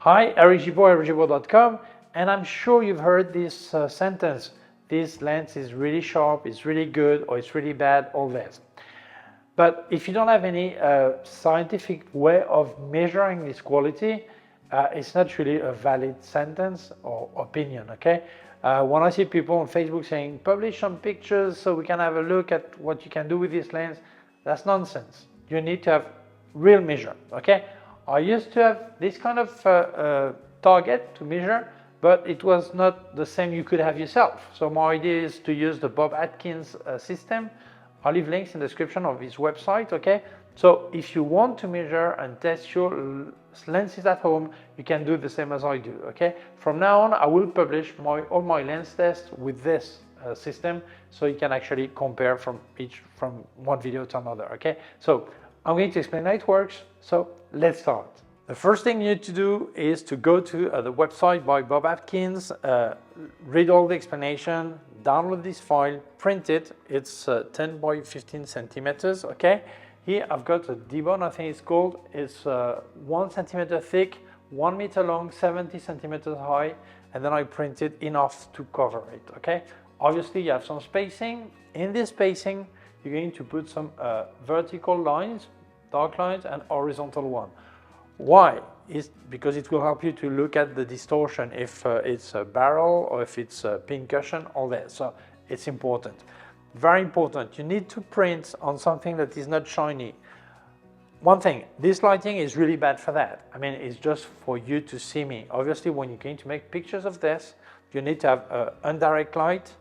Hi, Eric Gibaud, Gibaud.com, and I'm sure you've heard this sentence, this lens is really sharp, it's really good, or it's really bad, all this. But if you don't have any scientific way of measuring this quality, it's not really a valid sentence or opinion, okay? When I see people on Facebook saying, publish some pictures so we can have a look at what you can do with this lens, that's nonsense. You need to have real measure, okay? I used to have this kind of target to measure, but it was not the same you could have yourself. So my idea is to use the Bob Atkins system. I'll leave links in the description of his website, okay? So if you want to measure and test your lenses at home, you can do the same as I do, okay? From now on, I will publish all my lens tests with this system, so you can actually compare from one video to another, okay? So I'm going to explain how it works, so let's start. The first thing you need to do is to go to the website by Bob Atkins, read all the explanation, download this file, print it. It's 10 by 15 centimeters, okay? Here I've got a Gibaud, I think it's called. It's 1 centimeter thick, 1 meter long, 70 centimeters high, and then I printed enough to cover it, okay? Obviously you have some spacing. In this spacing, you're going to put some vertical lines, dark lines, and horizontal one. Why? Is because it will help you to look at the distortion, if it's a barrel or if it's a pin cushion, all that. So it's important. Very important. You need to print on something that is not shiny. One thing, this lighting is really bad for that. I mean, it's just for you to see me. Obviously, when you're going to make pictures of this, you need to have indirect light,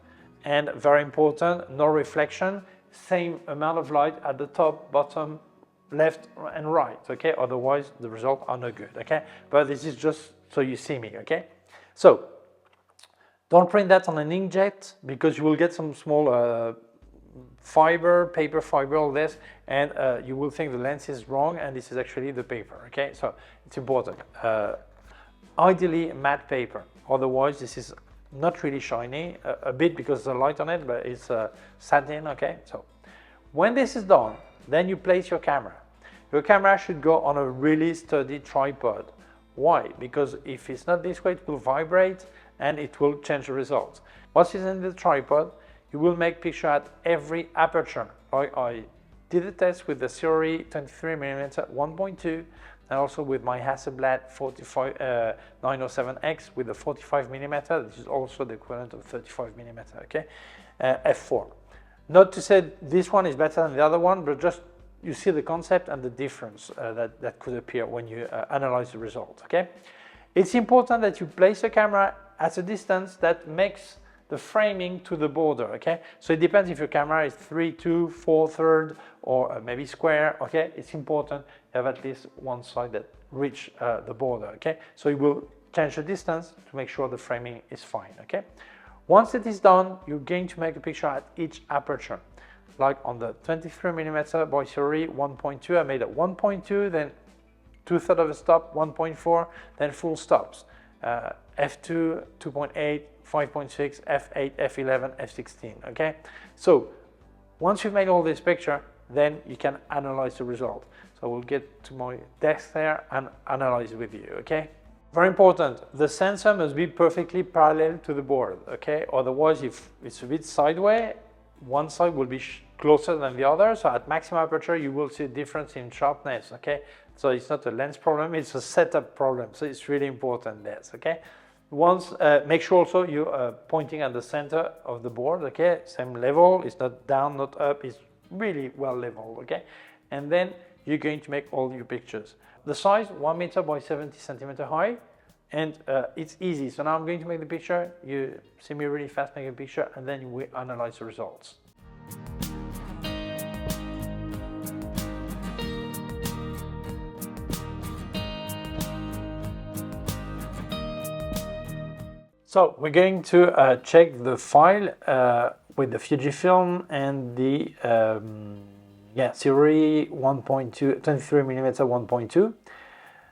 and very important, no reflection, same amount of light at the top, bottom, left and right, okay? Otherwise the results are no good, okay? But this is just so you see me, okay? So don't print that on an inkjet, because you will get some small paper fiber, all this, and you will think the lens is wrong, and this is actually the paper, okay? So it's important. Ideally matte paper, otherwise this is not really shiny, a bit because there's a light on it, but it's satin, okay? So when this is done, then you place your camera. Your camera should go on a really sturdy tripod. Why? Because if it's not this way, it will vibrate and it will change the results. Once it's in the tripod, you will make picture at every aperture. I did a test with the Siri 23mm 1.2 and also with my Hasselblad 907X with the 45mm. This is also the equivalent of 35mm, okay? f4. Not to say this one is better than the other one, but just you see the concept and the difference that could appear when you analyze the result, okay? It's important that you place the camera at a distance that makes the framing to the border, okay? So it depends if your camera is 3/2, 4/3, or maybe square, okay? It's important to have at least one side that reach the border, okay? So you will change the distance to make sure the framing is fine, okay? Once it is done, you're going to make a picture at each aperture. Like on the 23mm by Siri 1.2, I made a 1.2, then 2/3 of a stop, 1.4, then full stops. f2, 2.8, 5.6, f8, f11, f16, okay? So once you've made all this picture, then you can analyze the result. So we'll get to my desk there and analyze it with you, okay? Very important, the sensor must be perfectly parallel to the board, okay? Otherwise, if it's a bit sideways, one side will be closer than the other, so at maximum aperture you will see a difference in sharpness, okay? So it's not a lens problem, it's a setup problem, so it's really important this, okay? Once, make sure also you're pointing at the center of the board, okay? Same level, it's not down, not up, it's really well leveled, okay? And then you're going to make all your pictures. The size, 1 meter by 70 centimeter high, and it's easy. So now I'm going to make the picture, you see me really fast make a picture, and then we analyze the results. So we're going to check the file with the Fujifilm and the Siri 1.2, 23mm 1.2.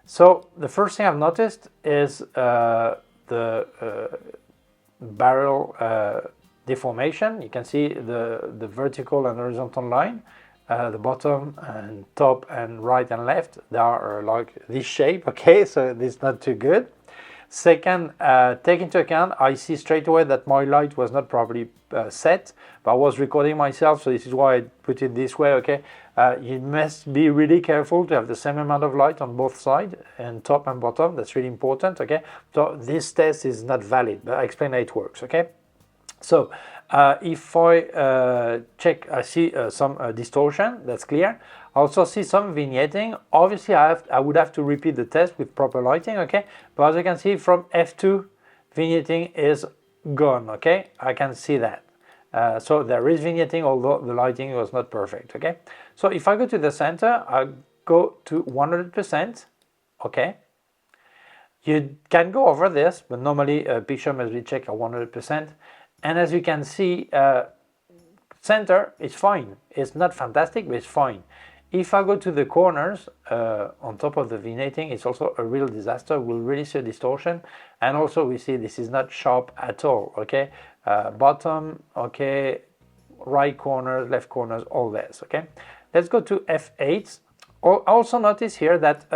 So the first thing I've noticed is the barrel deformation. You can see the vertical and horizontal line. the bottom and top and right and left, they are like this shape, okay, so this is not too good. Second, take into account, I see straight away that my light was not properly set, but I was recording myself, so this is why I put it this way, okay. You must be really careful to have the same amount of light on both sides, and top and bottom, that's really important, okay. So this test is not valid, but I explain how it works, okay. So if I check, I see some distortion, that's clear. I also see some vignetting. Obviously, I would have to repeat the test with proper lighting, okay? But as you can see from F2, vignetting is gone, okay? I can see that. So there is vignetting, although the lighting was not perfect, okay? So if I go to the center, I go to 100%, okay? You can go over this, but normally a picture must be checked at 100%. And as you can see, center is fine. It's not fantastic, but it's fine. If I go to the corners, on top of the vignetting, it's also a real disaster. We'll really see a distortion. And also we see this is not sharp at all, okay? Bottom, okay, right corners, left corners, all this, okay? Let's go to F8. Also notice here that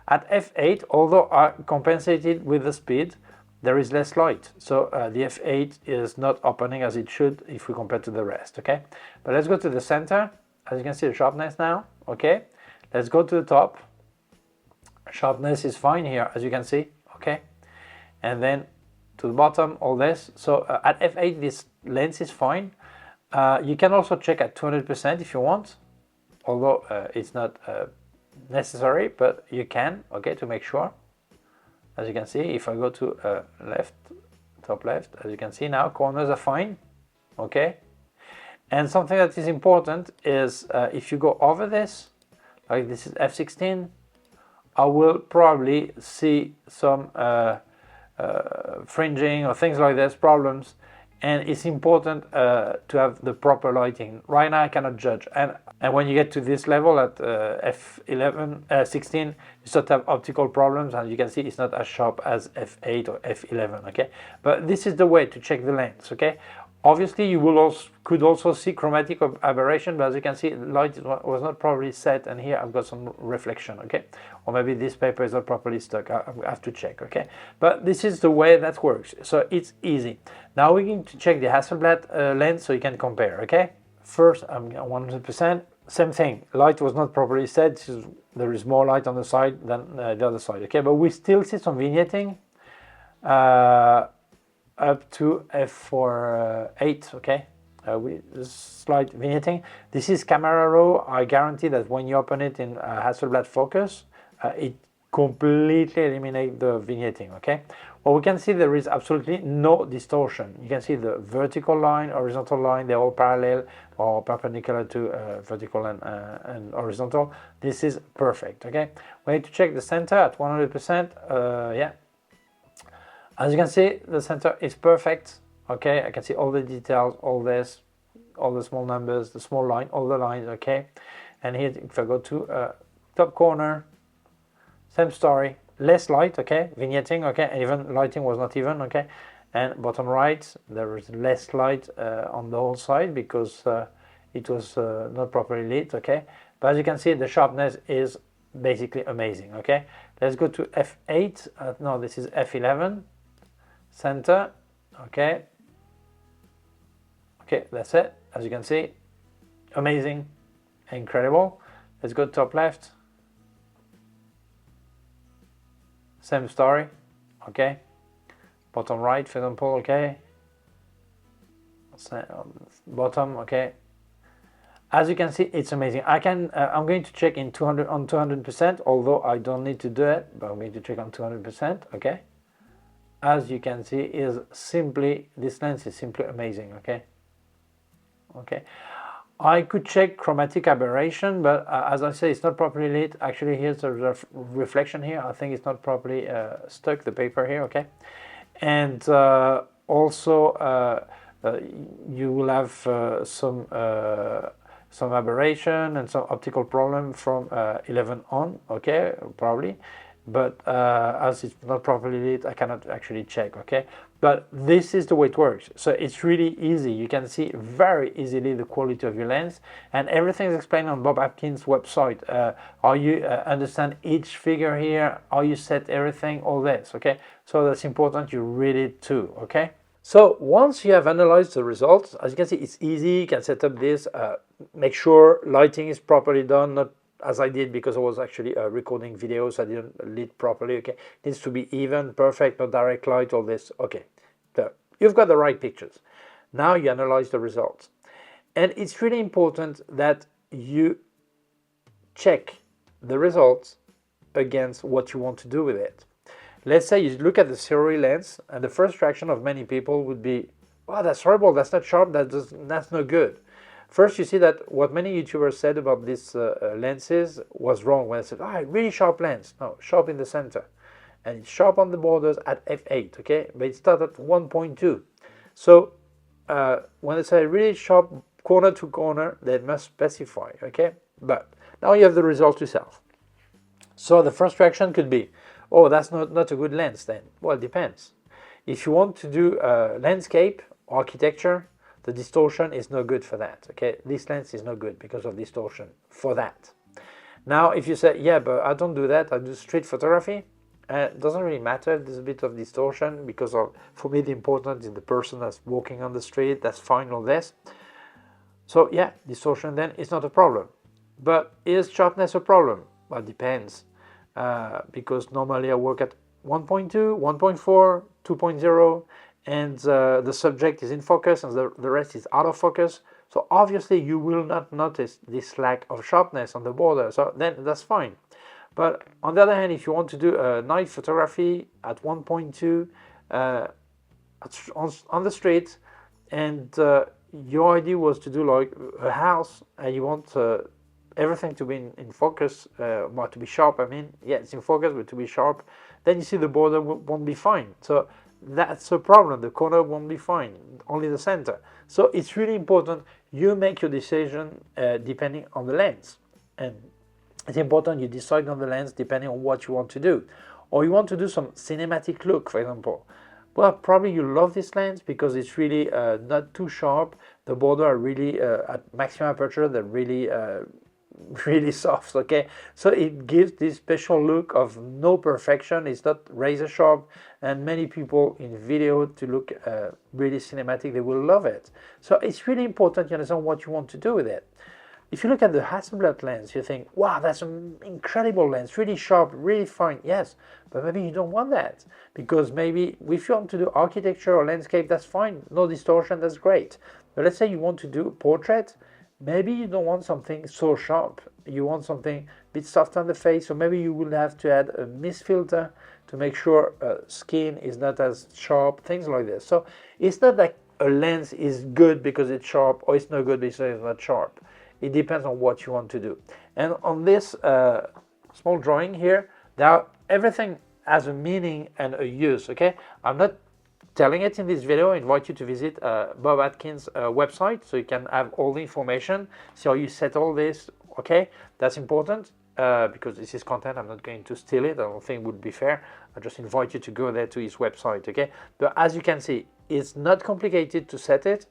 at F8, although I compensated with the speed, there is less light. So the F8 is not opening as it should if we compare to the rest, okay? But let's go to the center. As you can see, the sharpness now, okay? Let's go to the top. Sharpness is fine here, as you can see, okay? And then to the bottom, all this. So at F8, this lens is fine. You can also check at 200% if you want, although it's not necessary, but you can, okay, to make sure. As you can see, if I go to left, top left, as you can see now, corners are fine, okay? And something that is important is if you go over this, like this is F16, I will probably see some fringing or things like this, problems, and it's important to have the proper lighting. Right now I cannot judge, and when you get to this level at F16, you start to have optical problems, and you can see it's not as sharp as F8 or F11, okay? But this is the way to check the lens, okay? Obviously, you could also see chromatic aberration, but as you can see, the light was not properly set, and here I've got some reflection, okay? Or maybe this paper is not properly stuck. I have to check, okay? But this is the way that works, so it's easy. Now we're going to check the Hasselblad lens so you can compare, okay? First, I'm 100%. Same thing, light was not properly set. There is more light on the side than the other side, okay? But we still see some vignetting. Up to F8, okay? With slight vignetting. This is camera raw. I guarantee that when you open it in Hasselblad focus, it completely eliminates the vignetting, okay? Well, we can see there is absolutely no distortion. You can see the vertical line, horizontal line, they're all parallel or perpendicular to vertical and horizontal. This is perfect, okay? We need to check the center at 100%, yeah. As you can see, the center is perfect, okay? I can see all the details, all this, all the small numbers, the small line, all the lines, okay? And here, if I go to top corner, same story, less light, okay? Vignetting, okay? And even lighting was not even, okay? And bottom right, there is less light on the whole side because it was not properly lit, okay? But as you can see, the sharpness is basically amazing, okay? Let's go to F8, no, this is F11. Center, okay, that's it. As you can see, amazing, incredible. Let's go to top left, same story, okay. Bottom right, for example, okay. Bottom, okay. As you can see, it's amazing. I'm going to check in 200%, although I don't need to do it, but I'm going to check on 200%, okay. As you can see, this lens is simply amazing, okay? Okay. I could check chromatic aberration, but as I say, it's not properly lit. Actually, here's a reflection here. I think it's not properly stuck, the paper here, okay? And also, you will have some aberration and some optical problem from 11 on, okay, probably. but as it's not properly lit, I cannot actually check, okay? But this is the way it works. So it's really easy. You can see very easily the quality of your lens, and everything is explained on Bob Atkins' website. How you understand each figure here, how you set everything, all this, okay? So that's important, you read it too, okay? So once you have analyzed the results, as you can see, it's easy. You can set up this, make sure lighting is properly done, not as I did because I was actually recording videos, I didn't lit properly, okay? It needs to be even, perfect, no direct light, all this, okay. So you've got the right pictures. Now you analyze the results. And it's really important that you check the results against what you want to do with it. Let's say you look at the Sirori lens, and the first reaction of many people would be, "Wow, that's horrible, that's not sharp, that's no good." First, you see that what many YouTubers said about these lenses was wrong when they said, "Ah, really sharp lens." No, sharp in the center. And it's sharp on the borders at f8, okay? But it starts at 1.2. So when they say really sharp corner to corner, they must specify, okay? But now you have the result yourself. So the first reaction could be, "Oh, that's not a good lens then." Well, it depends. If you want to do landscape, architecture, the distortion is no good for that, okay? This lens is no good because of distortion for that. Now, if you say, "Yeah, but I don't do that, I do street photography," it doesn't really matter, there's a bit of distortion because for me the important is the person that's walking on the street, that's fine, all this. So yeah, distortion then is not a problem. But is sharpness a problem? Well, it depends. Because normally I work at 1.2, 1.4, 2.0, and the subject is in focus and the rest is out of focus. So obviously you will not notice this lack of sharpness on the border. So then that's fine. But on the other hand, if you want to do a night photography at 1.2 on the street, and your idea was to do like a house, and you want everything to be in focus, well, to be sharp, I mean, yeah, it's in focus, but to be sharp, then you see the border won't be fine. So that's a problem, the corner won't be fine, only the center. So it's really important you make your decision depending on the lens. And it's important you decide on the lens depending on what you want to do. Or you want to do some cinematic look, for example. Well, probably you love this lens because it's really not too sharp. The border are really at maximum aperture, they're really really soft, okay? So it gives this special look of no perfection, it's not razor sharp, and many people in video to look really cinematic, they will love it. So it's really important you understand what you want to do with it. If you look at the Hasselblad lens, you think, wow, that's an incredible lens, really sharp, really fine. Yes, but maybe you don't want that, because maybe if you want to do architecture or landscape, that's fine, no distortion, that's great. But let's say you want to do portrait, maybe you don't want something so sharp, you want something a bit soft on the face, so maybe you will have to add a mist filter to make sure skin is not as sharp, things like this. So it's not like a lens is good because it's sharp, or it's not good because it's not sharp. It depends on what you want to do. And on this small drawing here, everything has a meaning and a use, okay? I'm not telling it in this video. I invite you to visit Bob Atkins' website so you can have all the information, see how you set all this, okay? That's important because this is content. I'm not going to steal it. I don't think it would be fair. I just invite you to go there to his website, okay? But as you can see, it's not complicated to set it.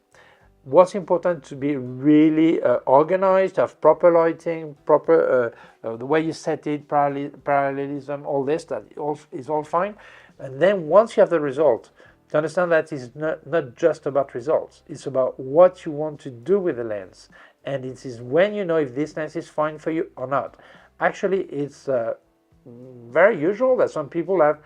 What's important to be really organized, have proper lighting, proper the way you set it, parallelism, all this, that is all fine. And then once you have the result, to understand that it's not just about results, it's about what you want to do with the lens. And it is when you know if this lens is fine for you or not. Actually, it's very usual that some people have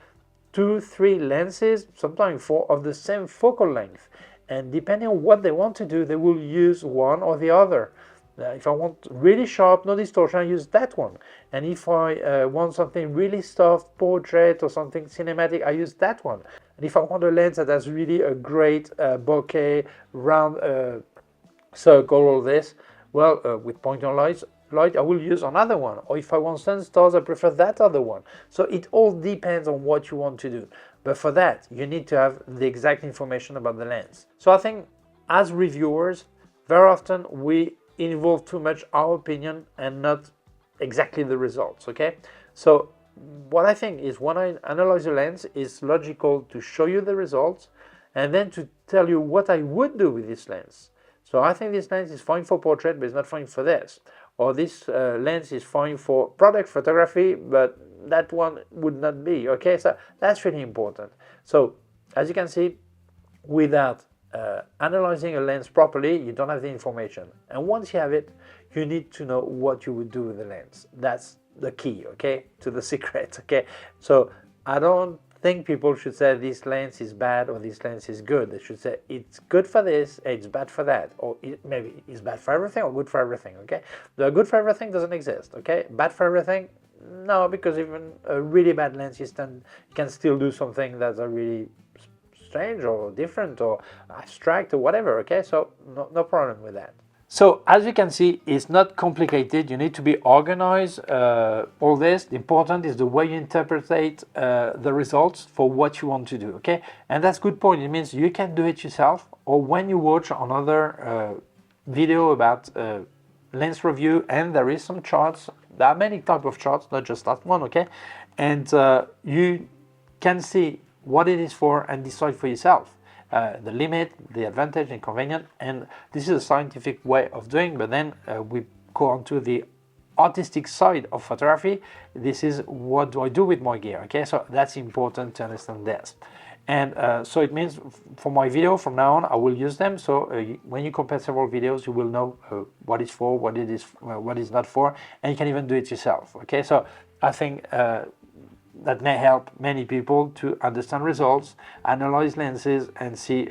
2, 3 lenses, sometimes 4, of the same focal length. And depending on what they want to do, they will use one or the other. If I want really sharp, no distortion, I use that one. And if I want something really soft, portrait or something cinematic, I use that one. And if I want a lens that has really a great bokeh, round circle, all this, well, with point on light, I will use another one. Or if I want sun stars, I prefer that other one. So it all depends on what you want to do. But for that, you need to have the exact information about the lens. So I think as reviewers, very often we involve too much our opinion and not exactly the results, okay? So what I think is when I analyze a lens, it's logical to show you the results and then to tell you what I would do with this lens. So I think this lens is fine for portrait, but it's not fine for this. Or this lens is fine for product photography, but that one would not be. Okay, so that's really important. So as you can see, without analyzing a lens properly, you don't have the information. And once you have it, you need to know what you would do with the lens. That's the key, okay, to the secret, okay? So I don't think people should say this lens is bad or this lens is good. They should say it's good for this, it's bad for that, or maybe it's bad for everything or good for everything, okay? The good for everything doesn't exist, okay? Bad for everything, no, because even a really bad lens can still do something that's a really strange or different or abstract or whatever, okay? So no problem with that. So as you can see, it's not complicated. You need to be organized. All this, the important is the way you interpret the results for what you want to do, okay? And that's good point. It means you can do it yourself, or when you watch another video about lens review, and there is some charts. There are many types of charts, not just that one, okay? And you can see what it is for and decide for yourself. The limit, the advantage, the inconvenience, and this is a scientific way of doing, but then we go on to the artistic side of photography. This is what do I do with my gear, okay? So that's important to understand this. And so it means for my video from now on, I will use them. So when you compare several videos, you will know what it's for, what it is, what is not for, and you can even do it yourself, okay? So I think that may help many people to understand results, analyze lenses, and see,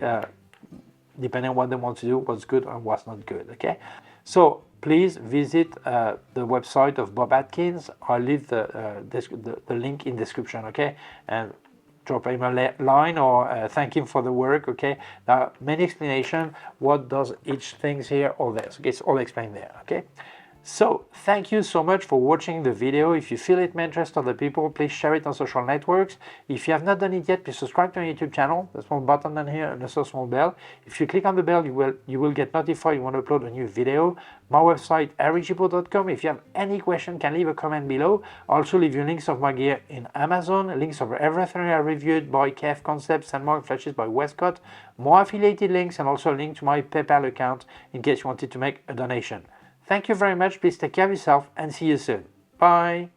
depending on what they want to do, what's good and what's not good, okay? So please visit the website of Bob Atkins. I'll leave the link in description, okay? And drop him a line or thank him for the work, okay? There are many explanations. What does each thing here, all this, okay? It's all explained there, okay? So thank you so much for watching the video. If you feel it may interest other people, please share it on social networks. If you have not done it yet, please subscribe to my YouTube channel. There's a small button down here and also a small bell. If you click on the bell, you will get notified when I upload a new video. My website, Gibaud.com. If you have any question, can leave a comment below. I'll also leave you links of my gear in Amazon, links of everything I reviewed by K&F Concept, Sandmarc, Flashes by Westcott, more affiliated links, and also a link to my PayPal account in case you wanted to make a donation. Thank you very much. Please take care of yourself and see you soon. Bye.